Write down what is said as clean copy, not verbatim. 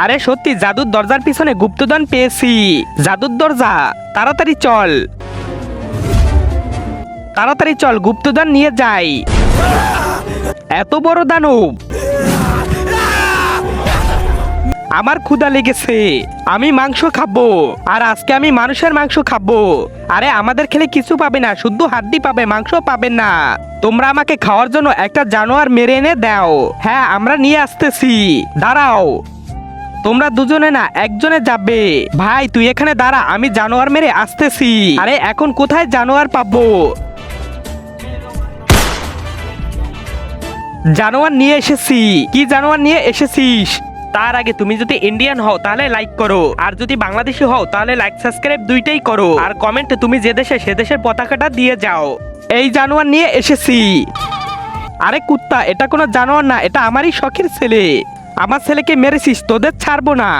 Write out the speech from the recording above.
আরে সত্যি জাদুর দরজার পিছনে গুপ্তধন পেয়েছি। জাদুর দরজা, তাড়াতাড়ি চল, তাড়াতাড়ি চল, গুপ্তধন নিয়ে যাই। এত বড় দানব, আমার ক্ষুধা লেগেছে, আমি মাংস খাবো। আর আজকে আমি মানুষের মাংস খাবো। আরে আমাদের খেলে কিছু পাবে না, শুদ্ধ হাড্ডি পাবে, মাংস পাবে না। তোমরা আমাকে খাওয়ার জন্য একটা জানোয়ার মেরে এনে দাও। হ্যাঁ আমরা নিয়ে আসতেছি, দাঁড়াও। তোমরা দুজনে না, একজনে যাবে। ভাই তুই এখানে দাঁড়া, আমি জানোয়ার মেরে আসতেছি। আরে এখন কোথায় জানোয়ার পাবো? জানোয়ার নিয়ে এসেছি। কি জানোয়ার নিয়ে এসেছিস? তার আগে তুমি যদি ইন্ডিয়ান হও তাহলে লাইক করো, আর যদি বাংলাদেশি হও তাহলে লাইক সাবস্ক্রাইব দুইটাই করো, আর কমেন্টে তুমি যে দেশে সে দেশের পতাকাটা দিয়ে যাও। এই জানোয়ার নিয়ে এসেছি। আরে কুত্তা, এটা কোনো জানোয়ার না, এটা আমারই শখের ছেলে। আমার ছেলেকে মেরেছিস, তোদের ছাড়বো না।